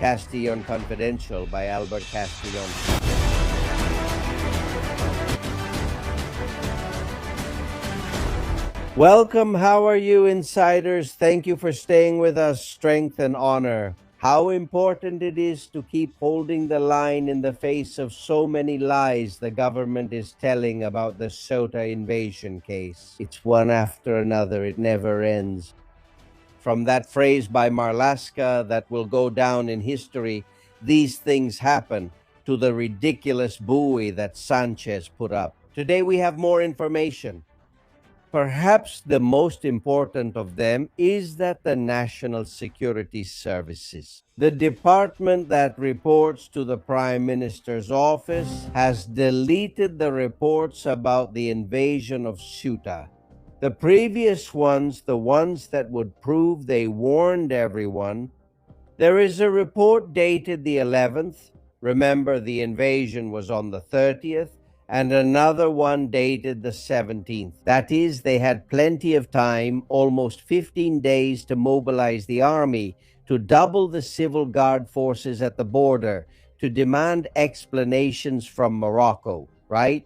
Castillon Confidential by Albert Castillon. Welcome, how are you, insiders? Thank you for staying with us. Strength and honor. How important it is to keep holding the line in the face of so many lies the government is telling about the Ceuta invasion case. It's one after another, it never ends. From that phrase by Marlaska that will go down in history, these things happen, to the ridiculous buoy that Sánchez put up. Today we have more information. Perhaps the most important of them is that the National Security Services, the department that reports to the Prime Minister's office, has deleted the reports about the invasion of Ceuta. The previous ones, the ones that would prove they warned everyone, there is a report dated the 11th. Remember, the invasion was on the 30th. And another one dated the 17th. That is, they had plenty of time, almost 15 days, to mobilize the army, to double the civil guard forces at the border, to demand explanations from Morocco, right?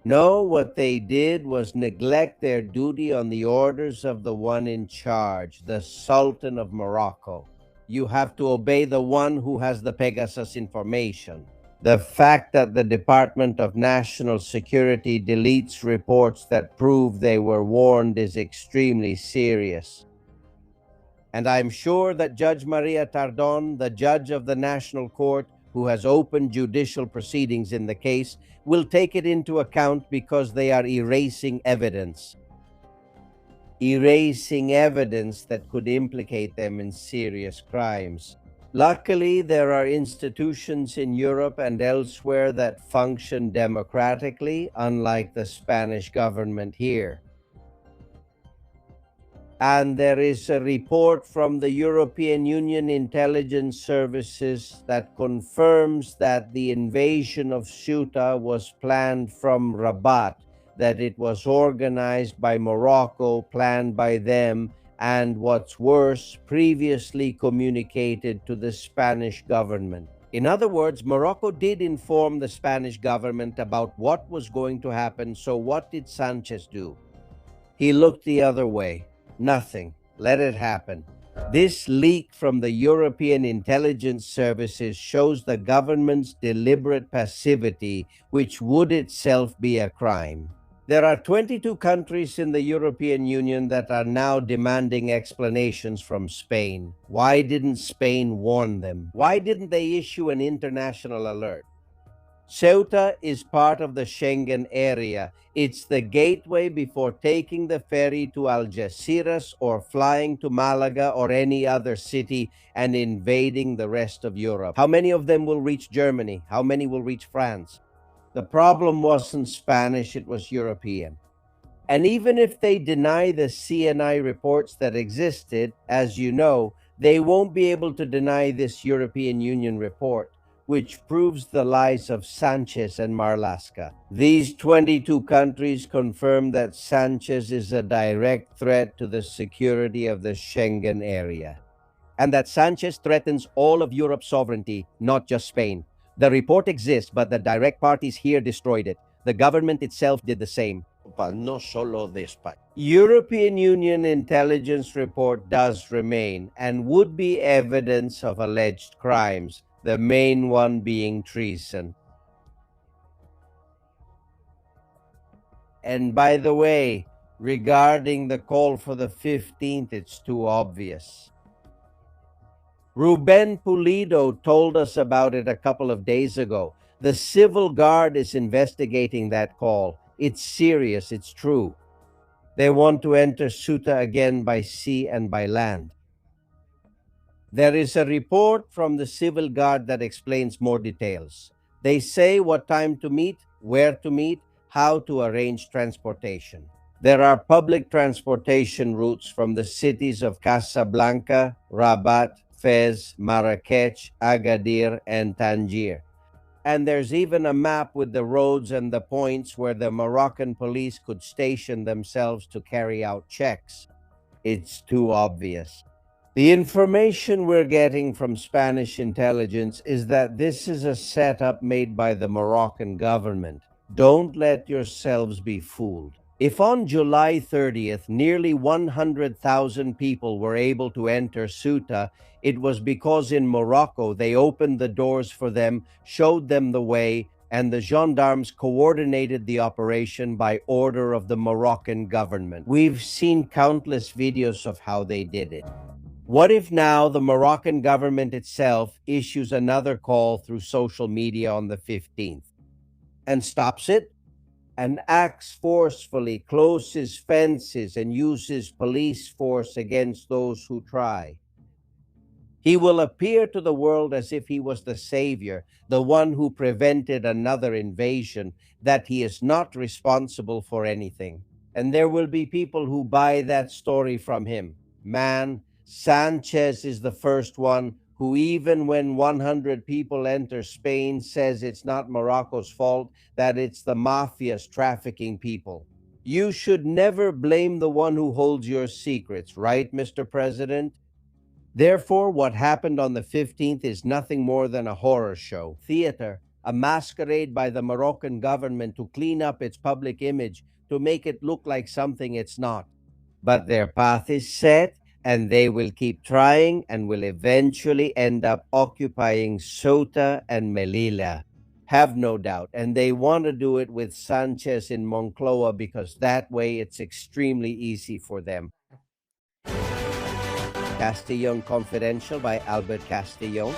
No, what they did was neglect their duty on the orders of the one in charge, the Sultan of Morocco. You have to obey the one who has the Pegasus information. The fact that the Department of National Security deletes reports that prove they were warned is extremely serious. And I'm sure that Judge Maria Tardon, the judge of the National Court, who has opened judicial proceedings in the case, will take it into account because they are erasing evidence. Erasing evidence that could implicate them in serious crimes. Luckily, there are institutions in Europe and elsewhere that function democratically, unlike the Spanish government here. And there is a report from the European Union intelligence services that confirms that the invasion of Ceuta was planned from Rabat, that it was organized by Morocco, planned by them, and what's worse, previously communicated to the Spanish government. In other words, Morocco did inform the Spanish government about what was going to happen, so what did Sánchez do? He looked the other way. Nothing. Let it happen. This leak from the European intelligence services shows the government's deliberate passivity, which would itself be a crime. There are 22 countries in the European Union that are now demanding explanations from Spain. Why didn't Spain warn them? Why didn't they issue an international alert? Ceuta is part of the Schengen area. It's the gateway before taking the ferry to Algeciras or flying to Malaga or any other city and invading the rest of Europe. How many of them will reach Germany? How many will reach France? The problem wasn't Spanish, it was European. And even if they deny the CNI reports that existed, as you know, they won't be able to deny this European Union report, which proves the lies of Sánchez and Marlaska. These 22 countries confirm that Sánchez is a direct threat to the security of the Schengen area, and that Sánchez threatens all of Europe's sovereignty, not just Spain. The report exists, but the direct parties here destroyed it. The government itself did the same. No solo de España. European Union intelligence report does remain and would be evidence of alleged crimes, the main one being treason. And by the way, regarding the call for the 15th, it's too obvious. Ruben Pulido told us about it a couple of days ago. The Civil Guard is investigating that call. It's serious, it's true. They want to enter Ceuta again by sea and by land. There is a report from the Civil Guard that explains more details. They say what time to meet, where to meet, how to arrange transportation. There are public transportation routes from the cities of Casablanca, Rabat, Fez, Marrakech, Agadir, and Tangier. And there's even a map with the roads and the points where the Moroccan police could station themselves to carry out checks. It's too obvious. The information we're getting from Spanish intelligence is that this is a setup made by the Moroccan government. Don't let yourselves be fooled. If on July 30th nearly 100,000 people were able to enter Ceuta, it was because in Morocco they opened the doors for them, showed them the way, and the gendarmes coordinated the operation by order of the Moroccan government. We've seen countless videos of how they did it. What if now the Moroccan government itself issues another call through social media on the 15th and stops it and acts forcefully, closes fences, and uses police force against those who try? He will appear to the world as if he was the savior, the one who prevented another invasion, that he is not responsible for anything. And there will be people who buy that story from him. Man, Sánchez is the first one who, even when 100 people enter Spain, says it's not Morocco's fault, that it's the mafia's trafficking people. You should never blame the one who holds your secrets, right, Mr. President? Therefore, what happened on the 15th is nothing more than a horror show, theater, a masquerade by the Moroccan government to clean up its public image, to make it look like something it's not. But their path is set, and they will keep trying and will eventually end up occupying Ceuta and Melilla. Have no doubt. And they want to do it with Sanchez in Moncloa because that way it's extremely easy for them. Castillon Confidential by Albert Castillon.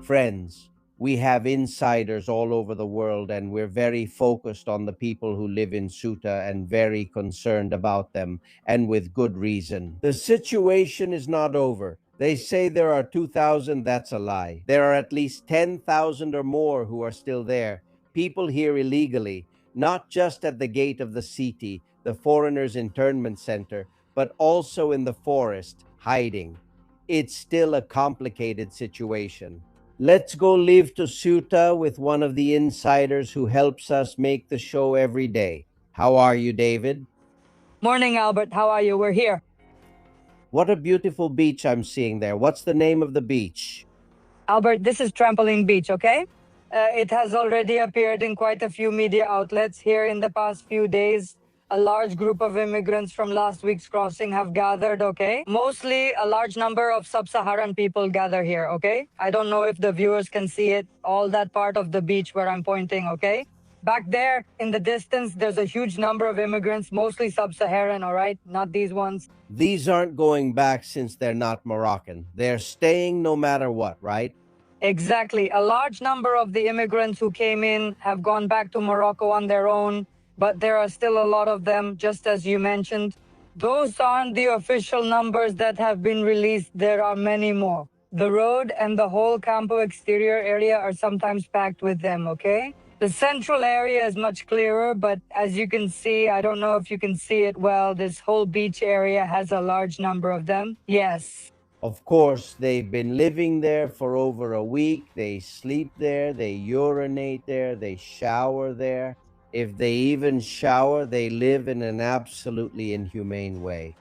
Friends, we have insiders all over the world, and we're very focused on the people who live in Ceuta and very concerned about them, and with good reason. The situation is not over. They say there are 2,000, that's a lie. There are at least 10,000 or more who are still there, people here illegally, not just at the gate of the city, the foreigners' internment center, but also in the forest, hiding. It's still a complicated situation. Let's go live to Ceuta with one of the insiders who helps us make the show every day. How are you, David? Morning, Albert. How are you? We're here. What a beautiful beach I'm seeing there. What's the name of the beach? Albert, this is Trampoline Beach, okay? It has already appeared in quite a few media outlets here in the past few days. A large group of immigrants from last week's crossing have gathered, okay? Mostly a large number of sub-Saharan people gather here, okay? I don't know if the viewers can see it, all that part of the beach where I'm pointing, okay? Back there in the distance, there's a huge number of immigrants, mostly sub-Saharan, all right? Not these ones. These aren't going back since they're not Moroccan. They're staying no matter what, right? Exactly. A large number of the immigrants who came in have gone back to Morocco on their own, but there are still a lot of them, just as you mentioned. Those aren't the official numbers that have been released. There are many more. The road and the whole Campo exterior area are sometimes packed with them, okay? The central area is much clearer, but as you can see, I don't know if you can see it well, this whole beach area has a large number of them. Yes. Of course, they've been living there for over a week. They sleep there, they urinate there, they shower there. If they even shower, they live in an absolutely inhumane way.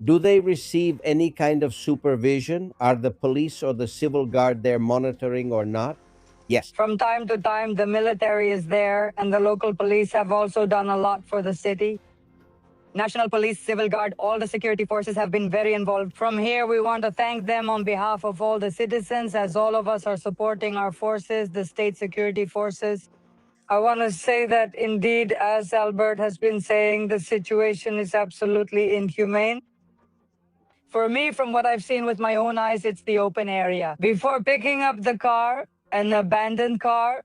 Do they receive any kind of supervision? Are the police or the civil guard there monitoring or not? Yes. From time to time, the military is there, and the local police have also done a lot for the city. National Police, Civil Guard, all the security forces have been very involved. From here, we want to thank them on behalf of all the citizens, as all of us are supporting our forces, the state security forces. I want to say that indeed, as Albert has been saying, the situation is absolutely inhumane. For me, from what I've seen with my own eyes, it's the open area. Before picking up the car, an abandoned car,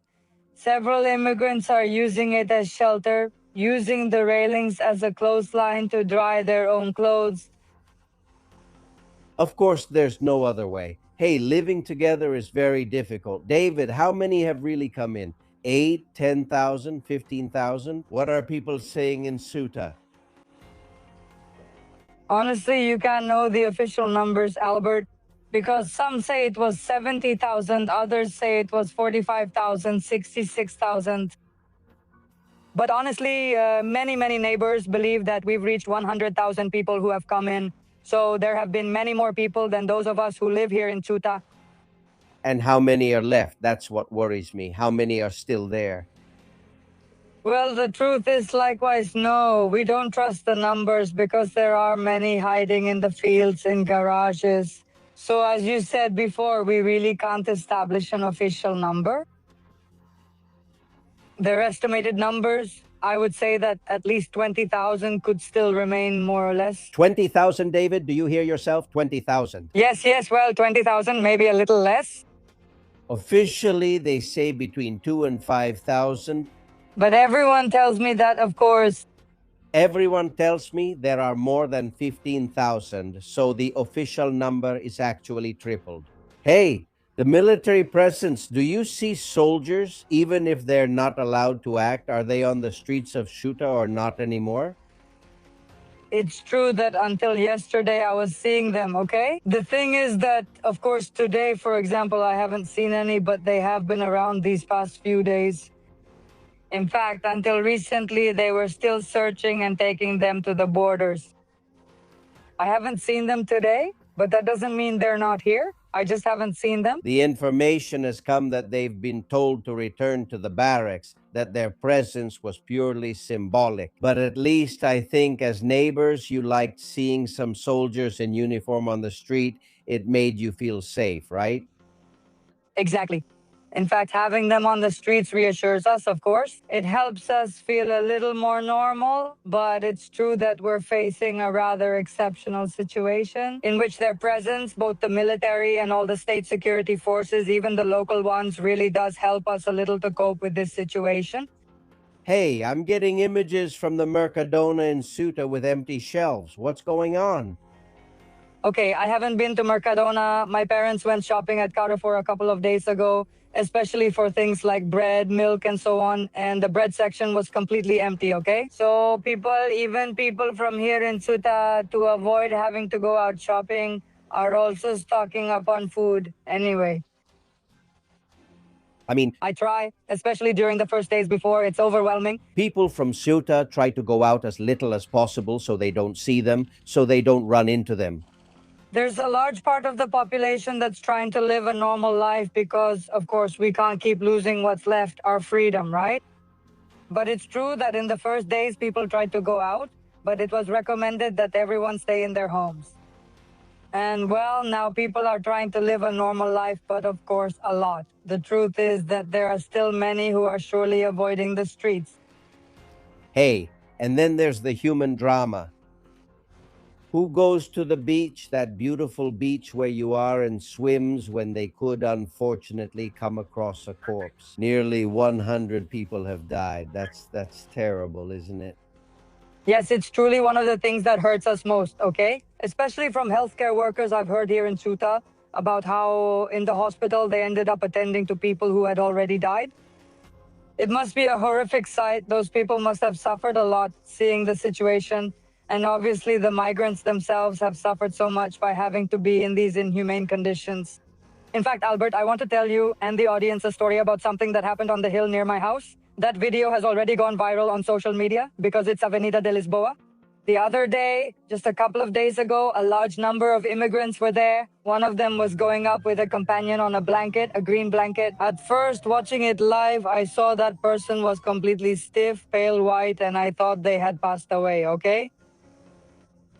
several immigrants are using it as shelter, using the railings as a clothesline to dry their own clothes. Of course, there's no other way. Hey, living together is very difficult. David, how many have really come in? 8, 10,000, 15,000? What are people saying in Ceuta? Honestly, you can't know the official numbers, Albert, because some say it was 70,000, others say it was 45,000, 66,000. But honestly, many neighbors believe that we've reached 100,000 people who have come in. So there have been many more people than those of us who live here in Ceuta. And how many are left? That's what worries me. How many are still there? Well, the truth is likewise, no. We don't trust the numbers because there are many hiding in the fields, in garages. So as you said before, we really can't establish an official number. Their estimated numbers, I would say that at least 20,000 could still remain more or less. 20,000, David? Do you hear yourself? 20,000. Yes, well, 20,000, maybe a little less. Officially, they say between 2 and 5,000. But everyone tells me that, of course. Everyone tells me there are more than 15,000, so the official number is actually tripled. Hey, the military presence, do you see soldiers even if they're not allowed to act? Are they on the streets of Ceuta or not anymore? It's true that until yesterday I was seeing them, okay? The thing is that, of course, today, for example, I haven't seen any, but they have been around these past few days. In fact, until recently, they were still searching and taking them to the borders. I haven't seen them today, but that doesn't mean they're not here. I just haven't seen them. The information has come that they've been told to return to the barracks, that their presence was purely symbolic. But at least I think as neighbors, you liked seeing some soldiers in uniform on the street. It made you feel safe, right? Exactly. In fact, having them on the streets reassures us, of course. It helps us feel a little more normal, but it's true that we're facing a rather exceptional situation in which their presence, both the military and all the state security forces, even the local ones, really does help us a little to cope with this situation. Hey, I'm getting images from the Mercadona in Ceuta with empty shelves. What's going on? Okay, I haven't been to Mercadona. My parents went shopping at Carrefour a couple of days ago, especially for things like bread, milk, and so on. And the bread section was completely empty, okay? So even people from here in Ceuta, to avoid having to go out shopping, are also stocking up on food anyway. I mean, I try, especially during the first days before. It's overwhelming. people from Ceuta try to go out as little as possible so they don't see them, so they don't run into them. There's a large part of the population that's trying to live a normal life because, of course, we can't keep losing what's left, our freedom, right? But it's true that in the first days, people tried to go out, but it was recommended that everyone stay in their homes. And well, now people are trying to live a normal life, but of course, a lot. The truth is that there are still many who are surely avoiding the streets. Hey, and then there's the human drama. Who goes to the beach, that beautiful beach where you are, and swims when they could unfortunately come across a corpse? Nearly 100 people have died. That's terrible, isn't it? Yes, it's truly one of the things that hurts us most, okay? Especially from healthcare workers I've heard here in Ceuta about how in the hospital they ended up attending to people who had already died. It must be a horrific sight. Those people must have suffered a lot seeing the situation. And obviously, the migrants themselves have suffered so much by having to be in these inhumane conditions. In fact, Albert, I want to tell you and the audience a story about something that happened on the hill near my house. That video has already gone viral on social media because it's Avenida de Lisboa. The other day, just a couple of days ago, a large number of immigrants were there. One of them was going up with a companion on a blanket, a green blanket. At first, watching it live, I saw that person was completely stiff, pale white, and I thought they had passed away, okay?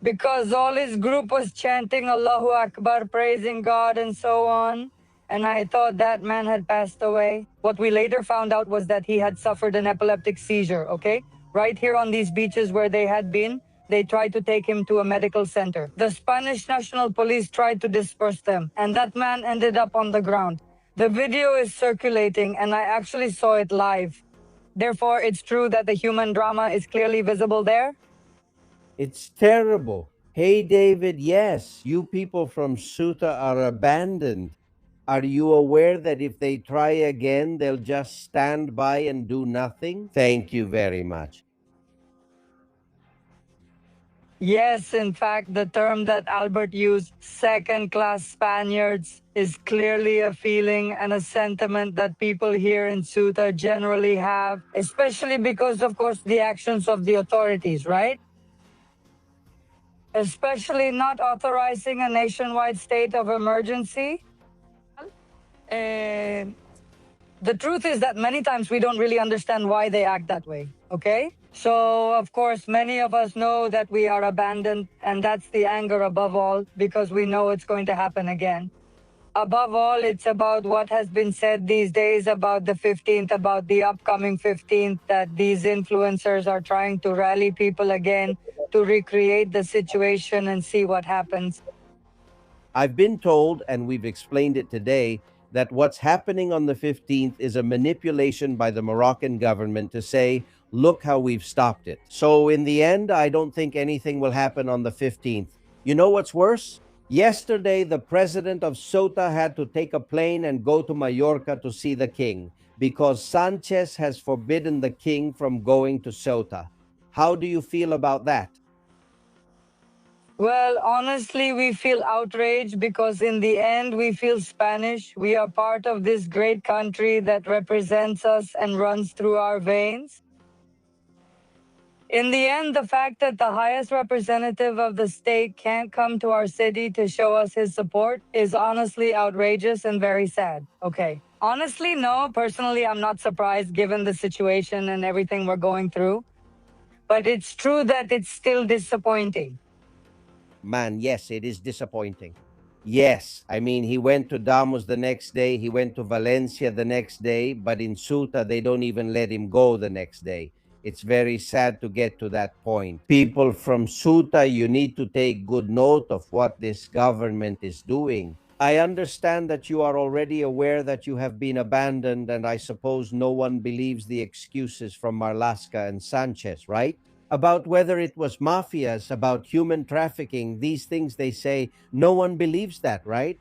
Because all his group was chanting Allahu Akbar, praising God and so on. And I thought that man had passed away. What we later found out was that he had suffered an epileptic seizure, okay? Right here on these beaches where they had been, they tried to take him to a medical center. The Spanish National Police tried to disperse them, and that man ended up on the ground. The video is circulating, and I actually saw it live. Therefore, it's true that the human drama is clearly visible there. It's terrible. Hey, David, yes, you people from Ceuta are abandoned. Are you aware that if they try again, they'll just stand by and do nothing? Thank you very much. Yes, in fact, the term that Albert used, second class Spaniards, is clearly a feeling and a sentiment that people here in Ceuta generally have, especially because, of course, the actions of the authorities, right? Especially not authorizing a nationwide state of emergency. Uh, the truth is that many times we don't really understand why they act that way, okay? So, of course, many of us know that we are abandoned, and that's the anger above all, because we know it's going to happen again. Above all, it's about what has been said these days about the 15th, about the upcoming 15th, that these influencers are trying to rally people again to recreate the situation and see what happens. I've been told, and we've explained it today, that what's happening on the 15th is a manipulation by the Moroccan government to say, look how we've stopped it. So, in the end, I don't think anything will happen on the 15th. You know what's worse? Yesterday, the president of Ceuta had to take a plane and go to Mallorca to see the king because Sánchez has forbidden the king from going to Ceuta. How do you feel about that? Well, honestly, we feel outraged because in the end, we feel Spanish. We are part of this great country that represents us and runs through our veins. In the end, the fact that the highest representative of the state can't come to our city to show us his support is honestly outrageous and very sad. Okay. Honestly, no. Personally, I'm not surprised given the situation and everything we're going through. But it's true that it's still disappointing. Man, yes, it is disappointing. Yes, I mean, he went to Damos the next day, he went to Valencia the next day, but in Ceuta, they don't even let him go the next day. It's very sad to get to that point. People from Ceuta, you need to take good note of what this government is doing. I understand that you are already aware that you have been abandoned, and I suppose no one believes the excuses from Marlaska and Sanchez, right? About whether it was mafias, about human trafficking, these things they say, no one believes that, right?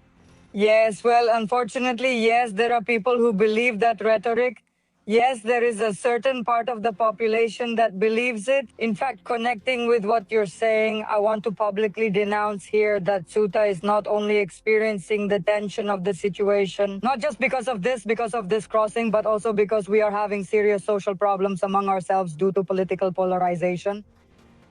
Yes, well, unfortunately, yes, there are people who believe that rhetoric. Yes, there is a certain part of the population that believes it. In fact, connecting with what you're saying, I want to publicly denounce here that Ceuta is not only experiencing the tension of the situation, not just because of this crossing, but also because we are having serious social problems among ourselves due to political polarization.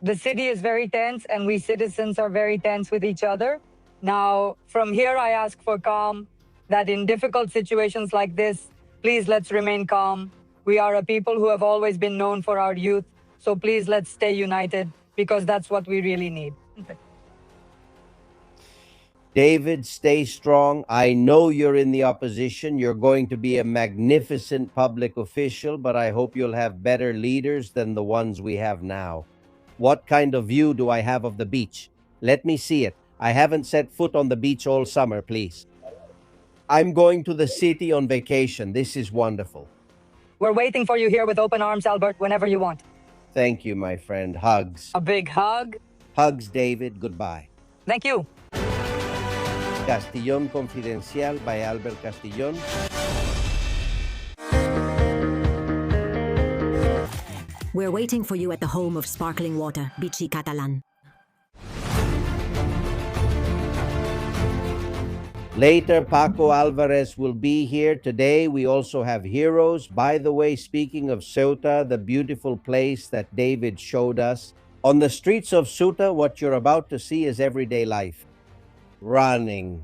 The city is very tense, and we citizens are very tense with each other. Now, from here, I ask for calm, that in difficult situations like this, please let's remain calm. We are a people who have always been known for our youth, so please let's stay united, because that's what we really need. David, stay strong. I know you're in the opposition. You're going to be a magnificent public official, but I hope you'll have better leaders than the ones we have now. What kind of view do I have of the beach? Let me see it. I haven't set foot on the beach all summer, please. I'm going to the city on vacation. This is wonderful. We're waiting for you here with open arms, Albert, whenever you want. Thank you, my friend. Hugs. A big hug. Hugs, David. Goodbye. Thank you. Castillon Confidencial by Albert Castillon. We're waiting for you at the home of sparkling water, Bichi Catalan. Later, Paco Alvarez will be here. Today, we also have heroes. By the way, speaking of Ceuta, the beautiful place that David showed us, on the streets of Ceuta, what you're about to see is everyday life. Running.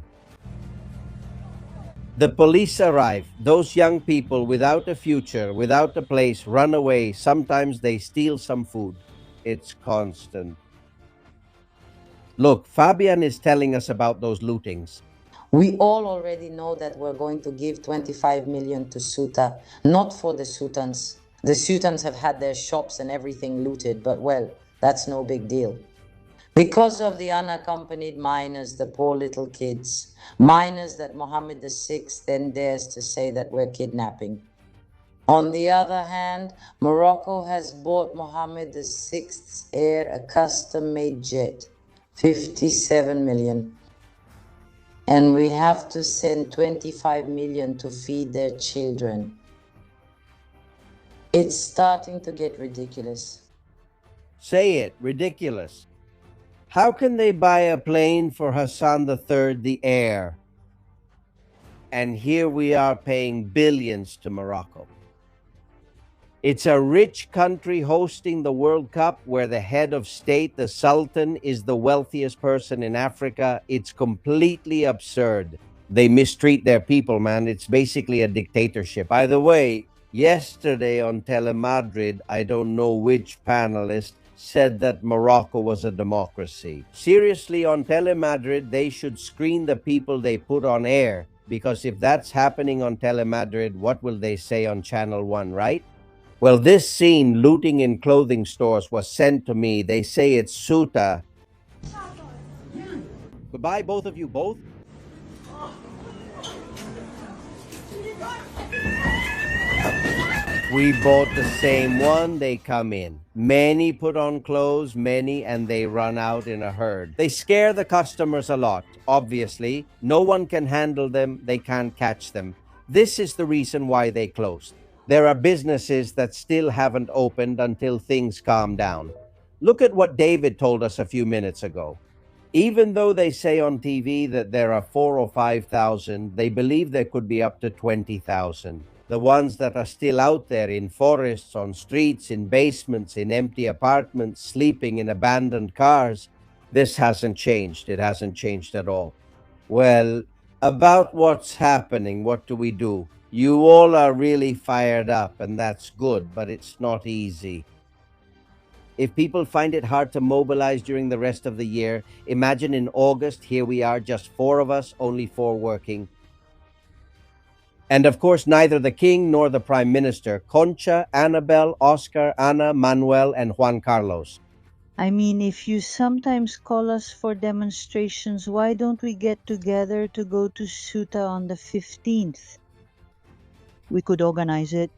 The police arrive. Those young people without a future, without a place, run away. Sometimes they steal some food. It's constant. Look, Fabian is telling us about those lootings. We all already know that we're going to give 25 million to Ceuta, not for the Ceutans. The Ceutans have had their shops and everything looted, but well, that's no big deal. Because of the unaccompanied minors, the poor little kids, minors that Mohammed VI then dares to say that we're kidnapping. On the other hand, Morocco has bought Mohammed VI's heir a custom-made jet, 57 million. And we have to send 25 million to feed their children. It's starting to get ridiculous. Say it, ridiculous. How can they buy a plane for Hassan III, the heir? And here we are paying billions to Morocco. It's a rich country hosting the World Cup where the head of state, the Sultan, is the wealthiest person in Africa. It's completely absurd. They mistreat their people, man. It's basically a dictatorship. By the way, yesterday on Telemadrid, I don't know which panelist said that Morocco was a democracy. Seriously, on Telemadrid, they should screen the people they put on air, because if that's happening on Telemadrid, what will they say on Channel 1, right? Well, this scene, looting in clothing stores, was sent to me. They say it's Ceuta. Goodbye, both of you, both. We bought the same one, they come in. Many put on clothes, many, and they run out in a herd. They scare the customers a lot, obviously. No one can handle them, they can't catch them. This is the reason why they closed. There are businesses that still haven't opened until things calm down. Look at what David told us a few minutes ago. Even though they say on TV that there are 4,000 or 5,000, they believe there could be up to 20,000. The ones that are still out there in forests, on streets, in basements, in empty apartments, sleeping in abandoned cars, this hasn't changed. It hasn't changed at all. Well, about what's happening, what do we do? You all are really fired up, and that's good, but it's not easy. If people find it hard to mobilize during the rest of the year, imagine in August, here we are, just 4 of us, only 4 working. And of course, neither the king nor the prime minister, Concha, Annabel, Oscar, Ana, Manuel, and Juan Carlos. I mean, if you sometimes call us for demonstrations, why don't we get together to go to Ceuta on the 15th? We could organize it.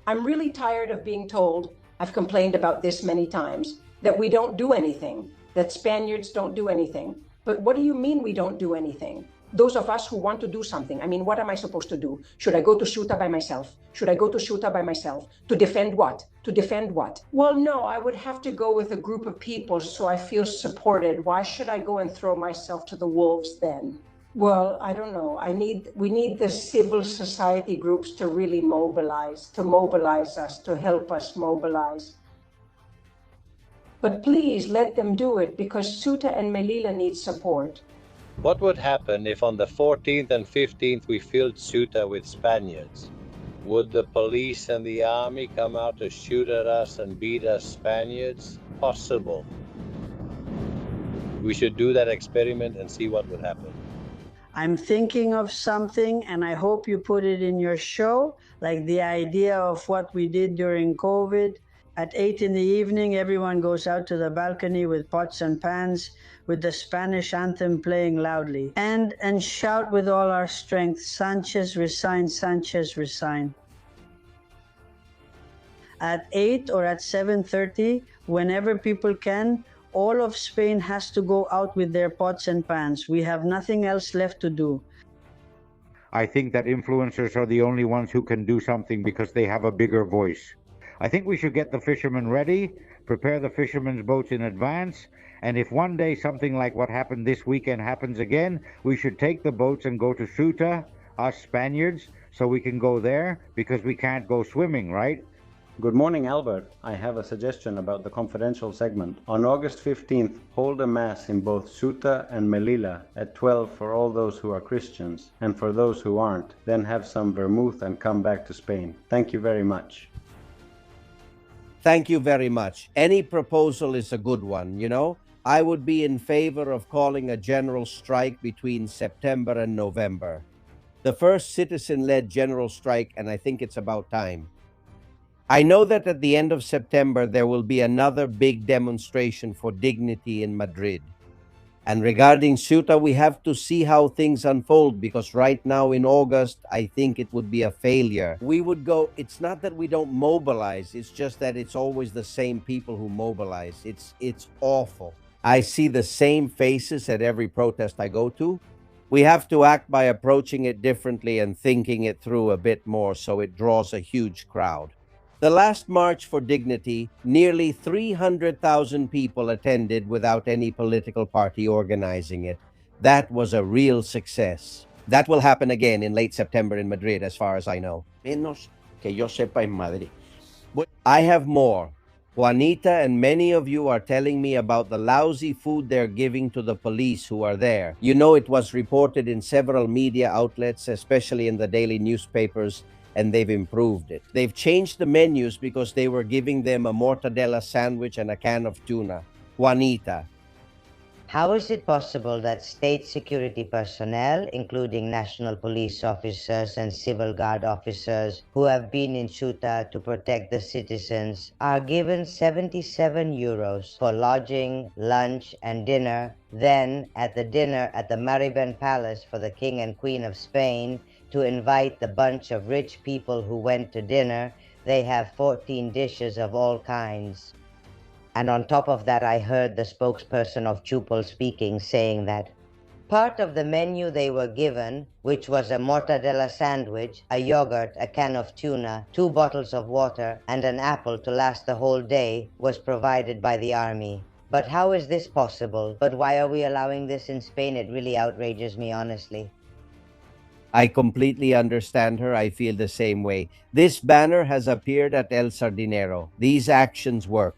I'm really tired of being told, I've complained about this many times, that we don't do anything, that Spaniards don't do anything. But what do you mean we don't do anything? Those of us who want to do something, I mean, what am I supposed to do? Should I go to Ceuta by myself? Should I go to Ceuta by myself? To defend what? To defend what? Well, no, I would have to go with a group of people so I feel supported. Why should I go and throw myself to the wolves then? Well, I don't know. We need the civil society groups to really mobilize us, to help us mobilize. But please let them do it, because Ceuta and Melilla need support. What would happen if on the 14th and 15th we filled Ceuta with Spaniards? Would the police and the army come out to shoot at us and beat us Spaniards? Possible. We should do that experiment and see what would happen. I'm thinking of something, and I hope you put it in your show, like the idea of what we did during COVID. At 8 in the evening, everyone goes out to the balcony with pots and pans, with the Spanish anthem playing loudly, and shout with all our strength, Sánchez resign, Sánchez resign. At 8 or at 7:30, whenever people can, all of Spain has to go out with their pots and pans. We have nothing else left to do. I think that influencers are the only ones who can do something because they have a bigger voice. I think we should get the fishermen ready, prepare the fishermen's boats in advance, and if one day something like what happened this weekend happens again, we should take the boats and go to Ceuta, us Spaniards, so we can go there, because we can't go swimming, right? Good morning, Albert. I have a suggestion about the confidential segment. On August 15th, hold a mass in both Ceuta and Melilla at 12 for all those who are Christians, and for those who aren't, then have some vermouth and come back to Spain. Thank you very much. Thank you very much. Any proposal is a good one, you know? I would be in favor of calling a general strike between September and November. The first citizen-led general strike, and I think it's about time. I know that at the end of September, there will be another big demonstration for dignity in Madrid. And regarding Ceuta, we have to see how things unfold, because right now in August, I think it would be a failure. We would go, it's not that we don't mobilize, it's just that it's always the same people who mobilize. It's awful. I see the same faces at every protest I go to. We have to act by approaching it differently and thinking it through a bit more so it draws a huge crowd. The last March for Dignity, nearly 300,000 people attended without any political party organizing it. That was a real success. That will happen again in late September in Madrid, as far as I know. Menos que yo sepa en Madrid. I have more. Juanita and many of you are telling me about the lousy food they're giving to the police who are there. You know, it was reported in several media outlets, especially in the daily newspapers, and they've improved it. They've changed the menus because they were giving them a mortadella sandwich and a can of tuna. Juanita. How is it possible that state security personnel, including national police officers and civil guard officers who have been in Ceuta to protect the citizens, are given 77 euros for lodging, lunch, and dinner, then at the dinner at the Mariben Palace for the King and Queen of Spain, to invite the bunch of rich people who went to dinner, they have 14 dishes of all kinds? And on top of that, I heard the spokesperson of Chupol speaking, saying that part of the menu they were given, which was a mortadella sandwich, a yogurt, a can of tuna, 2 bottles of water, and an apple to last the whole day, was provided by the army. But how is this possible? But why are we allowing this in Spain? It really outrages me, honestly. I completely understand her. I feel the same way. This banner has appeared at El Sardinero. These actions work.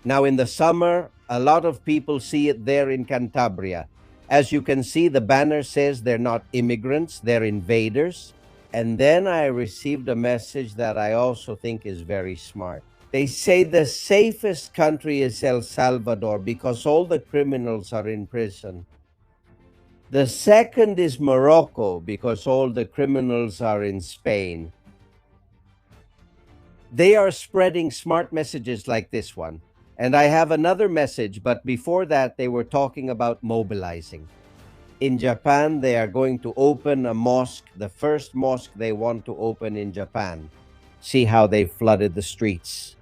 Now, in the summer, a lot of people see it there in Cantabria. As you can see, the banner says they're not immigrants, they're invaders. And then I received a message that I also think is very smart. They say the safest country is El Salvador because all the criminals are in prison. The second is Morocco because all the criminals are in Spain. They are spreading smart messages like this one. And I have another message, but before that, they were talking about mobilizing. In Japan, they are going to open a mosque, the first mosque they want to open in Japan. See how they flooded the streets.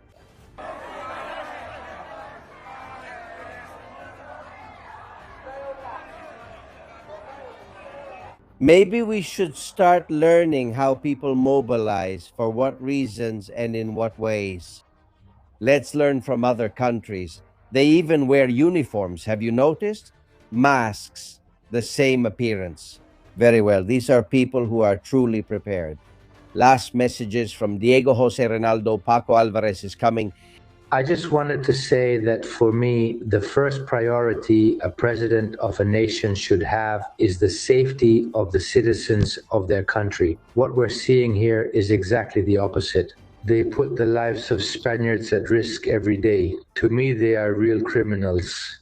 Maybe we should start learning how people mobilize, for what reasons and in what ways. Let's learn from other countries. They even wear uniforms. Have you noticed? Masks, the same appearance. Very well. These are people who are truly prepared. Last messages from Diego Jose Ronaldo. Paco Alvarez is coming. I just wanted to say that for me, the first priority a president of a nation should have is the safety of the citizens of their country. What we're seeing here is exactly the opposite. They put the lives of Spaniards at risk every day. To me, they are real criminals.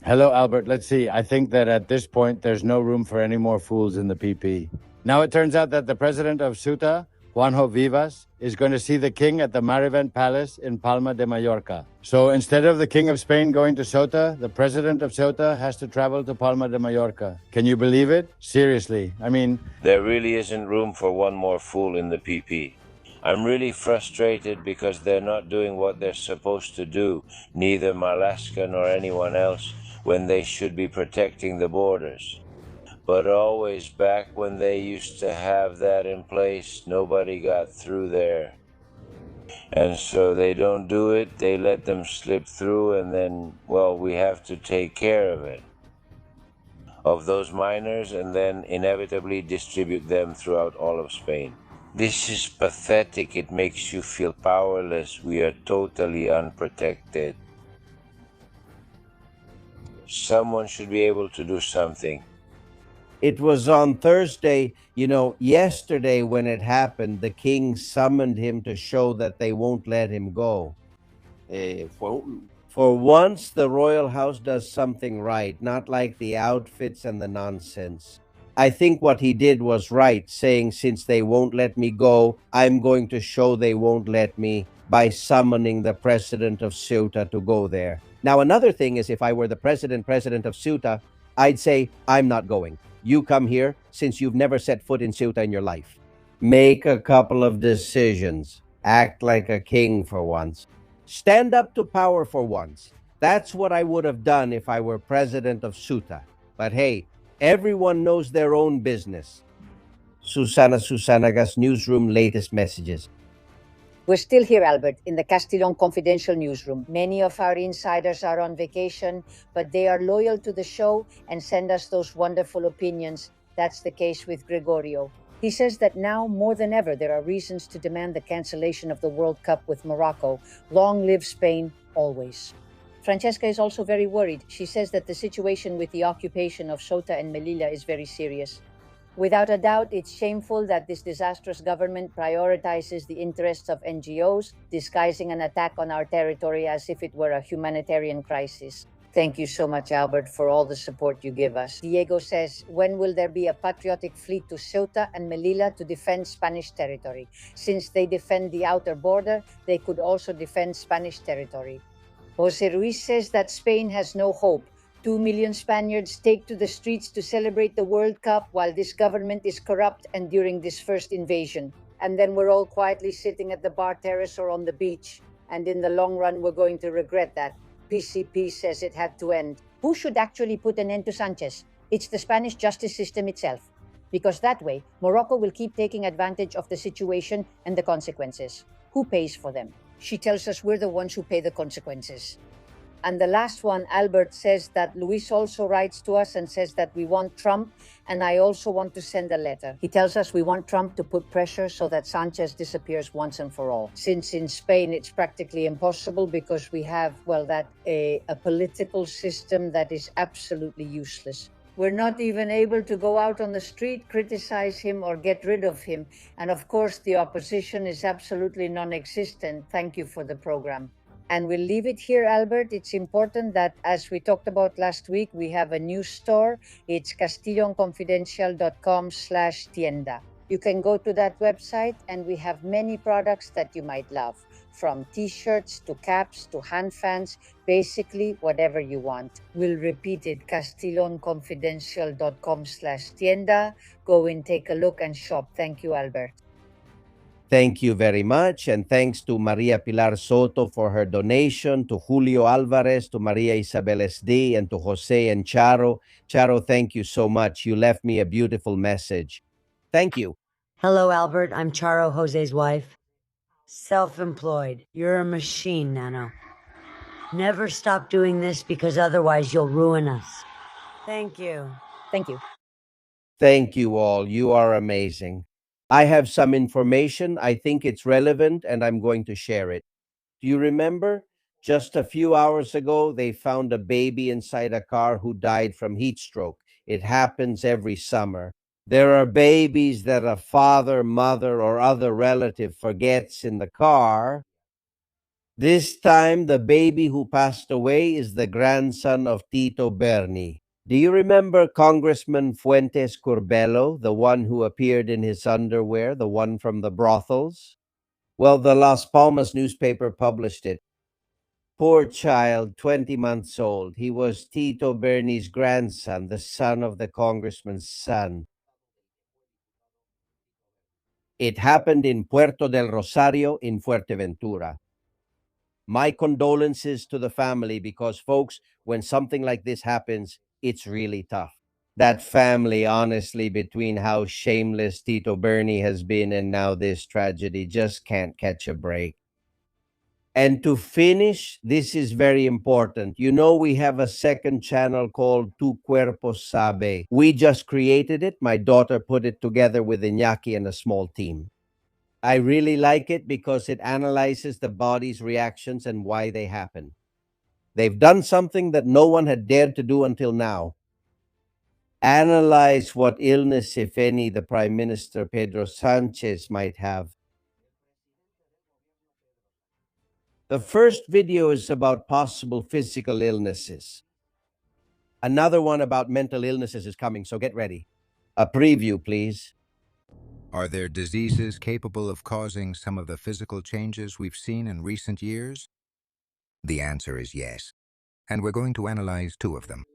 Hello, Albert. Let's see. I think that at this point, there's no room for any more fools in the PP. Now it turns out that the president of Ceuta, Juanjo Vivas, is going to see the king at the Mariben Palace in Palma de Mallorca. So instead of the king of Spain going to Ceuta, the president of Ceuta has to travel to Palma de Mallorca. Can you believe it? Seriously. I mean... There really isn't room for one more fool in the PP. I'm really frustrated because they're not doing what they're supposed to do, neither Malaska nor anyone else, when they should be protecting the borders. But always back when they used to have that in place, nobody got through there. And so they don't do it, they let them slip through, and then, well, we have to take care of it. Of those miners, and then inevitably distribute them throughout all of Spain. This is pathetic. It makes you feel powerless. We are totally unprotected. Someone should be able to do something. It was on Thursday, yesterday when it happened, the king summoned him to show that they won't let him go. For once, the royal house does something right, not like the outfits and the nonsense. I think what he did was right, saying since they won't let me go, I'm going to show they won't let me by summoning the president of Ceuta to go there. Now, another thing is if I were the president of Ceuta, I'd say, I'm not going. You come here since you've never set foot in Ceuta in your life. Make a couple of decisions. Act like a king for once. Stand up to power for once. That's what I would have done if I were president of Ceuta. But hey, everyone knows their own business. Susanagas Newsroom latest messages. We're still here, Albert, in the Castillon Confidential newsroom. Many of our insiders are on vacation, but they are loyal to the show and send us those wonderful opinions. That's the case with Gregorio. He says that now, more than ever, there are reasons to demand the cancellation of the World Cup with Morocco. Long live Spain, always. Francesca is also very worried. She says that the situation with the occupation of Ceuta and Melilla is very serious. Without a doubt, it's shameful that this disastrous government prioritizes the interests of NGOs, disguising an attack on our territory as if it were a humanitarian crisis. Thank you so much, Albert, for all the support you give us. Diego says, when will there be a patriotic fleet to Ceuta and Melilla to defend Spanish territory? Since they defend the outer border, they could also defend Spanish territory. Jose Ruiz says that Spain has no hope. 2 million Spaniards take to the streets to celebrate the World Cup while this government is corrupt and during this first invasion. And then we're all quietly sitting at the bar terrace or on the beach. And in the long run, we're going to regret that. PCP says it had to end. Who should actually put an end to Sánchez? It's the Spanish justice system itself. Because that way, Morocco will keep taking advantage of the situation and the consequences. Who pays for them? She tells us we're the ones who pay the consequences. And the last one, Albert, says that Luis also writes to us and says that we want Trump, and I also want to send a letter. He tells us we want Trump to put pressure so that Sánchez disappears once and for all. Since in Spain it's practically impossible because we have, well, a political system that is absolutely useless. We're not even able to go out on the street, criticize him, or get rid of him. And of course, the opposition is absolutely non-existent. Thank you for the program. And we'll leave it here, Albert. It's important that, as we talked about last week, we have a new store. It's castillonconfidential.com/tienda. You can go to that website, and we have many products that you might love, from t-shirts to caps to hand fans, basically whatever you want. We'll repeat it, castillonconfidential.com/tienda. Go and take a look and shop. Thank you, Albert. Thank you very much. And thanks to Maria Pilar Soto for her donation, to Julio Alvarez, to Maria Isabel SD, and to Jose and Charo. Charo, thank you so much. You left me a beautiful message. Thank you. Hello, Albert. I'm Charo, Jose's wife. Self-employed. You're a machine, Nano. Never stop doing this because otherwise you'll ruin us. Thank you. Thank you. Thank you all. You are amazing. I have some information. I think it's relevant, and I'm going to share it. Do you remember? Just a few hours ago, they found a baby inside a car who died from heat stroke. It happens every summer. There are babies that a father, mother, or other relative forgets in the car. This time, the baby who passed away is the grandson of Tito Berni. Do you remember Congressman Fuentes Curbelo, the one who appeared in his underwear, the one from the brothels? Well, the Las Palmas newspaper published it. Poor child, 20 months old. He was Tito Berni's grandson, the son of the congressman's son. It happened in Puerto del Rosario in Fuerteventura. My condolences to the family because, folks, when something like this happens, it's really tough. That family, honestly, between how shameless Tito Berni has been and now this tragedy, just can't catch a break. And to finish, this is very important. You know, we have a second channel called Tu Cuerpos Sabe. We just created it. My daughter put it together with Iñaki and a small team. I really like it because it analyzes the body's reactions and why they happen. They've done something that no one had dared to do until now. Analyze what illness, if any, the Prime Minister Pedro Sánchez might have. The first video is about possible physical illnesses. Another one about mental illnesses is coming, so get ready. A preview, please. Are there diseases capable of causing some of the physical changes we've seen in recent years? The answer is yes, and we're going to analyze two of them.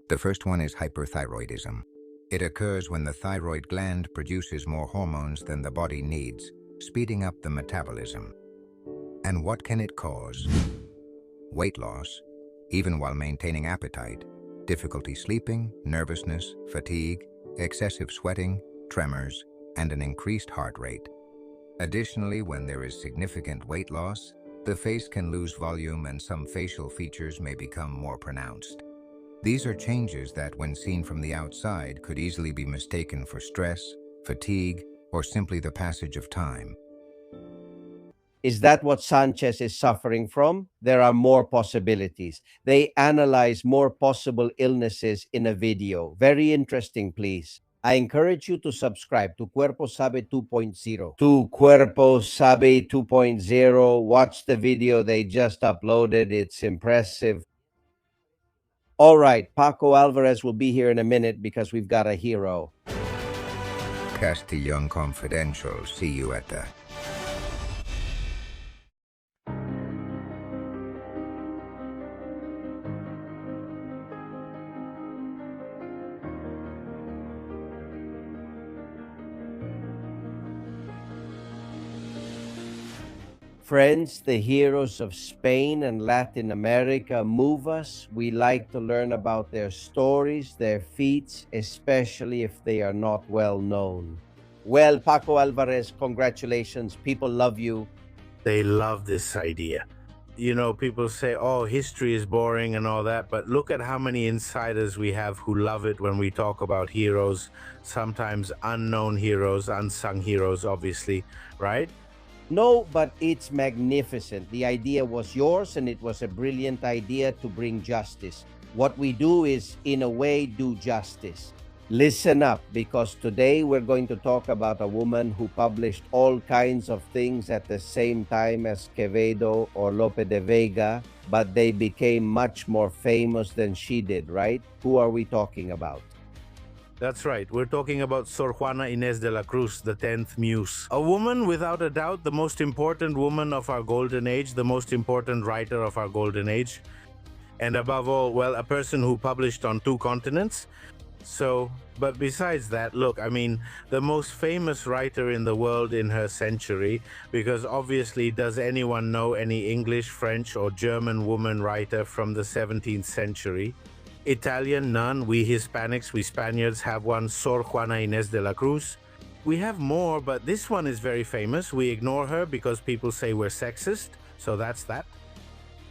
The first one is hyperthyroidism. It occurs when the thyroid gland produces more hormones than the body needs, speeding up the metabolism. And what can it cause? Weight loss, even while maintaining appetite, difficulty sleeping, nervousness, fatigue, excessive sweating, tremors, and an increased heart rate. Additionally, when there is significant weight loss, the face can lose volume and some facial features may become more pronounced. These are changes that, when seen from the outside, could easily be mistaken for stress, fatigue, or simply the passage of time. Is that what Sánchez is suffering from? There are more possibilities. They analyze more possible illnesses in a video. Very interesting, please. I encourage you to subscribe to Cuerpo Sabe 2.0. To Cuerpo Sabe 2.0. Watch the video they just uploaded. It's impressive. All right, Paco Alvarez will be here in a minute because we've got a hero. Castillon Confidential. See you at the... Friends, the heroes of Spain and Latin America move us. We like to learn about their stories, their feats, especially if they are not well known. Well, Paco Alvarez, congratulations. People love you. They love this idea. You know, people say, oh, history is boring and all that, but look at how many insiders we have who love it when we talk about heroes, sometimes unknown heroes, unsung heroes, obviously, right? No, but it's magnificent. The idea was yours, and it was a brilliant idea to bring justice. What we do is, in a way, do justice. Listen up, because today we're going to talk about a woman who published all kinds of things at the same time as Quevedo or Lope de Vega, but they became much more famous than she did, right? Who are we talking about? That's right. We're talking about Sor Juana Inés de la Cruz, the 10th Muse. A woman, without a doubt, the most important woman of our golden age, the most important writer of our golden age. And above all, well, a person who published on 2 continents. So, but besides that, look, I mean, the most famous writer in the world in her century, because obviously, does anyone know any English, French, or German woman writer from the 17th century? Italian, none. We Hispanics, we Spaniards have one, Sor Juana Inés de la Cruz. We have more, but this one is very famous. We ignore her because people say we're sexist, so that's that.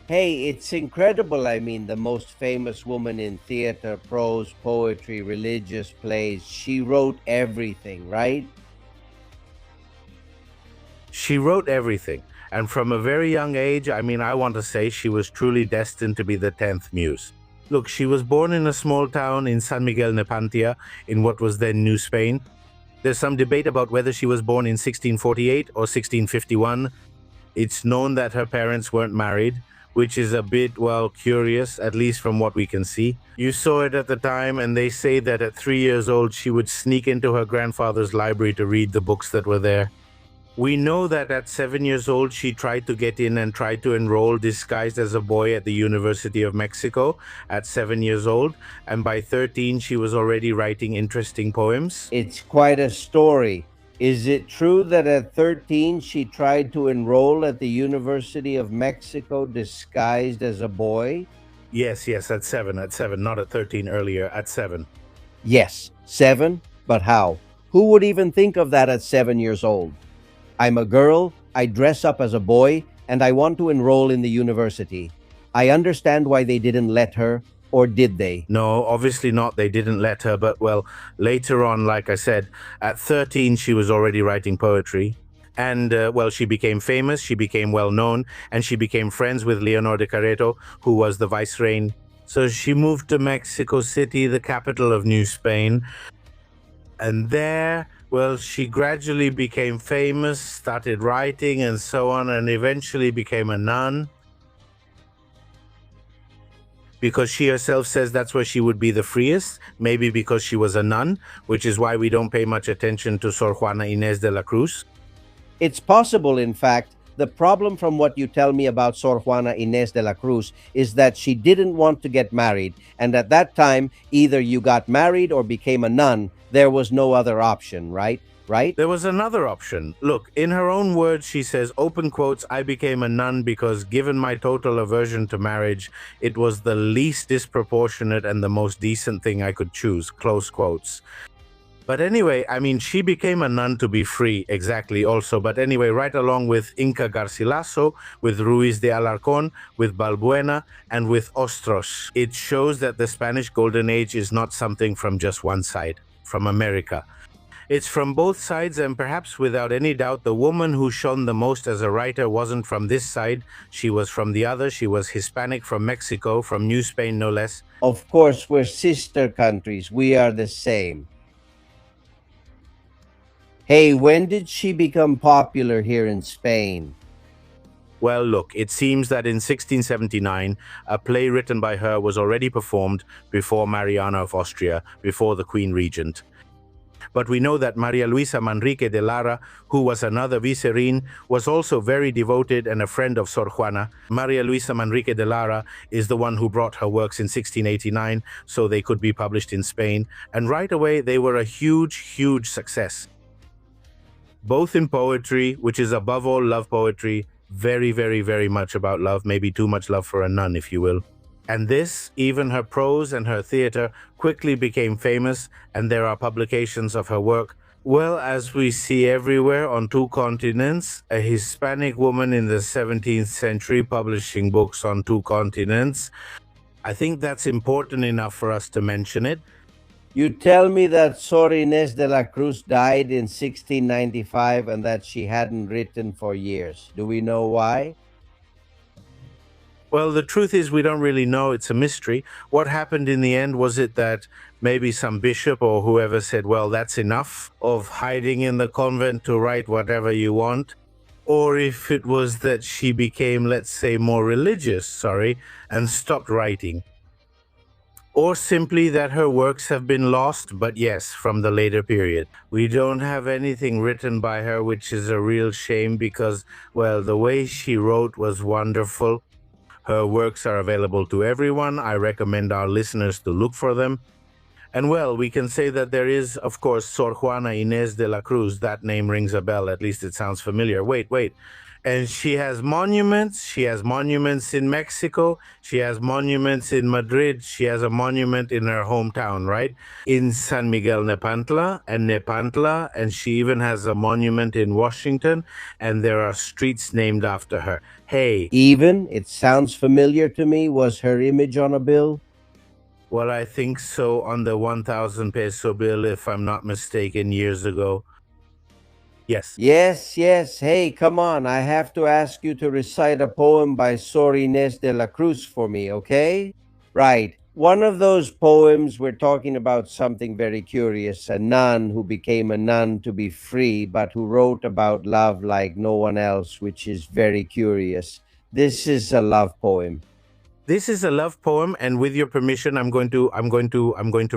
Hey, it's incredible. I mean, the most famous woman in theater, prose, poetry, religious plays. She wrote everything, right? She wrote everything. And from a very young age, I mean, I want to say she was truly destined to be the 10th Muse. Look, she was born in a small town in San Miguel Nepantia, in what was then New Spain. There's some debate about whether she was born in 1648 or 1651. It's known that her parents weren't married, which is a bit, well, curious, at least from what we can see. You saw it at the time, and they say that at 3 years old, she would sneak into her grandfather's library to read the books that were there. We know that at 7 years old, she tried to get in and tried to enroll disguised as a boy at the University of Mexico at 7 years old. And by 13, she was already writing interesting poems. It's quite a story. Is it true that at 13, she tried to enroll at the University of Mexico disguised as a boy? Yes, at 7, not at 13 earlier, at 7. Yes, 7? But how? Who would even think of that at 7 years old? I'm a girl, I dress up as a boy, and I want to enroll in the university. I understand why they didn't let her, or did they? No, obviously not. They didn't let her, but well, later on, like I said, at 13, she was already writing poetry. And, well, she became famous, she became well known, and she became friends with Leonor de Careto, who was the viceroy. So she moved to Mexico City, the capital of New Spain. And there, well, she gradually became famous, started writing and so on, and eventually became a nun. Because she herself says that's where she would be the freest, maybe because she was a nun, which is why we don't pay much attention to Sor Juana Inés de la Cruz. It's possible, in fact. The problem from what you tell me about Sor Juana Inés de la Cruz is that she didn't want to get married, and at that time, either you got married or became a nun. There was no other option, right? There was another option. Look, in her own words, she says, open quotes, I became a nun because given my total aversion to marriage, it was the least disproportionate and the most decent thing I could choose, close quotes. But anyway, I mean, she became a nun to be free, exactly, also. But anyway, right along with Inca Garcilaso, with Ruiz de Alarcón, with Balbuena, and with Ostros. It shows that the Spanish Golden Age is not something from just one side, from America. It's from both sides, and perhaps without any doubt, the woman who shone the most as a writer wasn't from this side. She was from the other. She was Hispanic from Mexico, from New Spain, no less. Of course, we're sister countries. We are the same. Hey, when did she become popular here in Spain? Well, look, it seems that in 1679, a play written by her was already performed before Mariana of Austria, before the Queen Regent. But we know that Maria Luisa Manrique de Lara, who was another vicereine, was also very devoted and a friend of Sor Juana. Maria Luisa Manrique de Lara is the one who brought her works in 1689 so they could be published in Spain, and right away they were a huge, huge success. Both in poetry, which is above all love poetry, very, very, very much about love, maybe too much love for a nun, if you will. And this, even her prose and her theater, quickly became famous, and there are publications of her work. Well, as we see everywhere on two continents, a Hispanic woman in the 17th century publishing books on two continents. I think that's important enough for us to mention it. You tell me that Sor Inés de la Cruz died in 1695 and that she hadn't written for years. Do we know why? Well, the truth is we don't really know. It's a mystery. What happened in the end? Was it that maybe some bishop or whoever said, well, that's enough of hiding in the convent to write whatever you want? Or if it was that she became, let's say, more religious, and stopped writing. Or simply that her works have been lost, but yes, from the later period. We don't have anything written by her, which is a real shame because, well, the way she wrote was wonderful. Her works are available to everyone. I recommend our listeners to look for them. And well, we can say that there is, of course, Sor Juana Inés de la Cruz. That name rings a bell, at least it sounds familiar. Wait. And she has monuments. She has monuments in Mexico. She has monuments in Madrid. She has a monument in her hometown, right? In San Miguel Nepantla, and she even has a monument in Washington, and there are streets named after her. Hey. Even? It sounds familiar to me. Was her image on a bill? Well, I think so, on the 1,000 peso bill, if I'm not mistaken, years ago. Yes. Yes. Hey, come on. I have to ask you to recite a poem by Sor Inés de la Cruz for me, okay? Right. One of those poems, we're talking about something very curious. A nun who became a nun to be free, but who wrote about love like no one else, which is very curious. This is a love poem. This is a love poem, and with your permission, I'm going to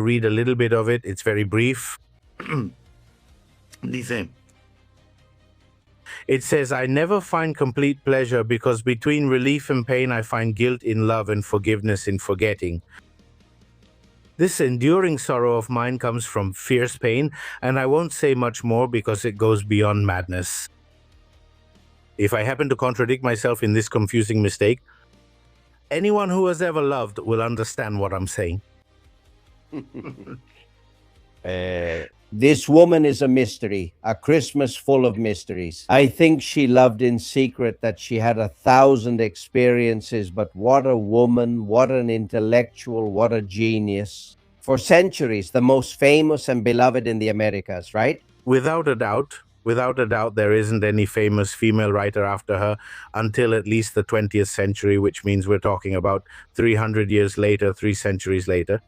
read a little bit of it. It's very brief. Dice. It says, I never find complete pleasure because between relief and pain, I find guilt in love and forgiveness in forgetting. This enduring sorrow of mine comes from fierce pain, and I won't say much more because it goes beyond madness. If I happen to contradict myself in this confusing mistake, anyone who has ever loved will understand what I'm saying. This woman is a mystery, a Christmas full of mysteries. I think she loved in secret, that she had 1,000 experiences, but what a woman, what an intellectual, what a genius. For centuries, the most famous and beloved in the Americas, right? Without a doubt, there isn't any famous female writer after her until at least the 20th century, which means we're talking about 300 years later, 3 centuries later.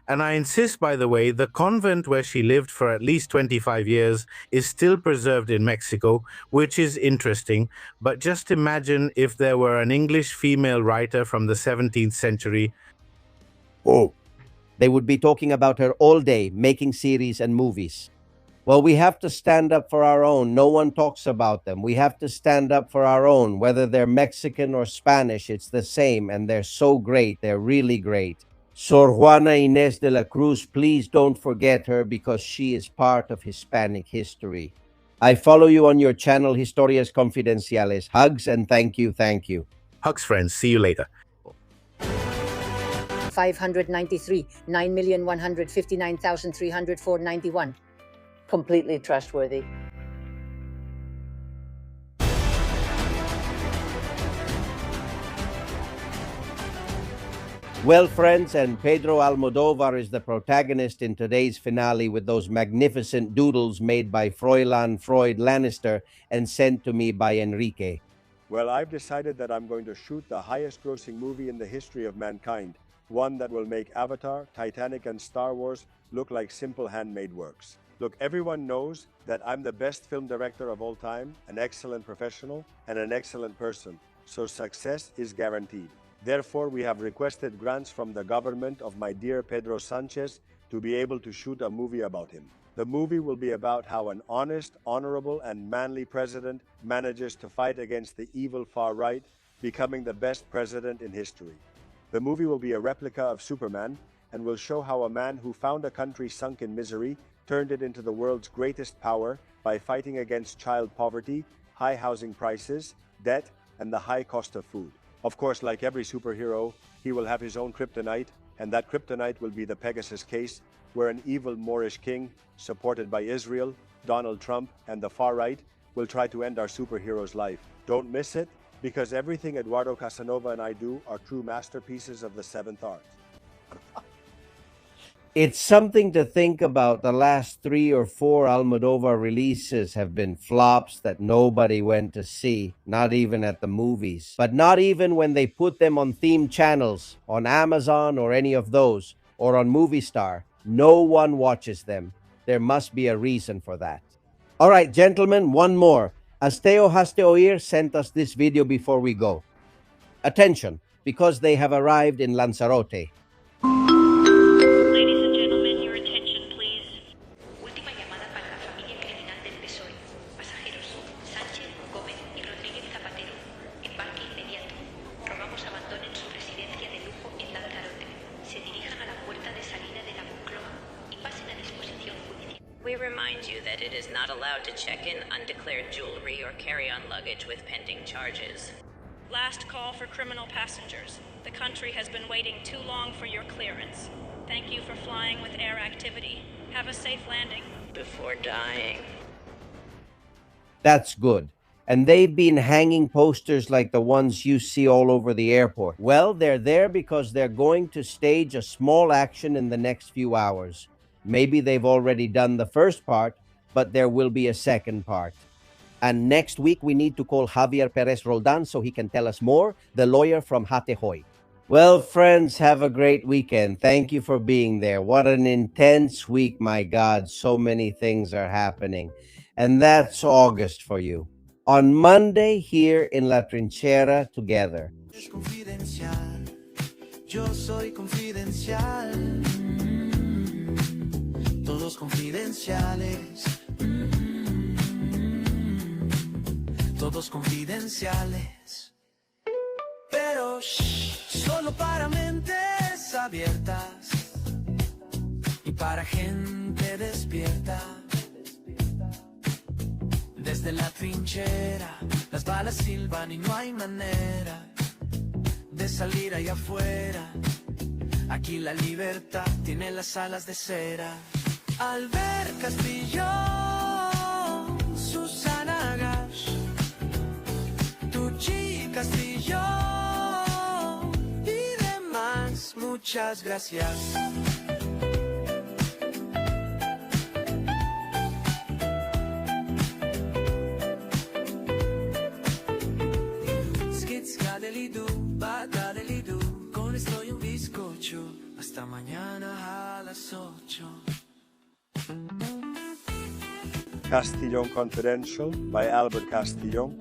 And I insist, by the way, the convent where she lived for at least 25 years is still preserved in Mexico, which is interesting. But just imagine if there were an English female writer from the 17th century. Oh, they would be talking about her all day, making series and movies. Well, we have to stand up for our own. No one talks about them. We have to stand up for our own. Whether they're Mexican or Spanish, it's the same, and they're so great. They're really great. Sor Juana Inés de la Cruz, please don't forget her because she is part of Hispanic history. I follow you on your channel, Historias Confidenciales. Hugs and thank you. Hugs, friends. See you later. 593, 9,159,304.91. completely trustworthy. Well, friends, and Pedro Almodovar is the protagonist in today's finale with those magnificent doodles made by Froilan Freud Lannister and sent to me by Enrique. Well, I've decided that I'm going to shoot the highest grossing movie in the history of mankind, one that will make Avatar, Titanic, and Star Wars look like simple handmade works. Look, everyone knows that I'm the best film director of all time, an excellent professional, and an excellent person, so success is guaranteed. Therefore, we have requested grants from the government of my dear Pedro Sánchez to be able to shoot a movie about him. The movie will be about how an honest, honorable, and manly president manages to fight against the evil far right, becoming the best president in history. The movie will be a replica of Superman and will show how a man who found a country sunk in misery turned it into the world's greatest power by fighting against child poverty, high housing prices, debt, and the high cost of food. Of course, like every superhero, he will have his own kryptonite, and that kryptonite will be the Pegasus case, where an evil Moorish king, supported by Israel, Donald Trump, and the far right, will try to end our superhero's life. Don't miss it, because everything Eduardo Casanova and I do are true masterpieces of the seventh art. It's something to think about. The last 3 or 4 Almodovar releases have been flops that nobody went to see, not even at the movies. But not even when they put them on themed channels, on Amazon or any of those, or on Movie Star. No one watches them. There must be a reason for that. All right, gentlemen, one more. Asteo Haste Oír sent us this video before we go. Attention, because they have arrived in Lanzarote. Ladies and gentlemen, your attention, please. Última llamada para la familia criminal del PSOE. Pasajeros, Sánchez, Gómez y Rodríguez Zapatero. Embarque inmediato. Rogamos abandonen su residencia de lujo en Lanzarote. Se dirijan a la puerta de salida de la Moncloa y pasen a disposición judicial. We remind you that it is not allowed to check in undeclared jewelry or carry-on luggage with pending charges. Last call for criminal passengers. The country has been waiting too long for your clearance. Thank you for flying with air activity. Have a safe landing. Before dying. That's good. And they've been hanging posters like the ones you see all over the airport. Well, they're there because they're going to stage a small action in the next few hours. Maybe they've already done the first part, but there will be a second part. And next week, we need to call Javier Perez Roldan so he can tell us more, the lawyer from Hatejoy. Well, friends, have a great weekend. Thank you for being there. What an intense week, my God. So many things are happening. And that's August for you. On Monday, here in La Trinchera together. Es confidencial. Yo soy confidencial. Todos confidenciales. Todos confidenciales. Pero solo para mentes abiertas y para gente despierta. Desde la trinchera las balas silban y no hay manera de salir allá afuera. Aquí la libertad tiene las alas de cera. Albert Castillo, Susana Gash, Tucci Castillo y demás. Muchas gracias. Con esto y un bizcocho. Hasta mañana a las 8. Castillon Confidential by Albert Castillon.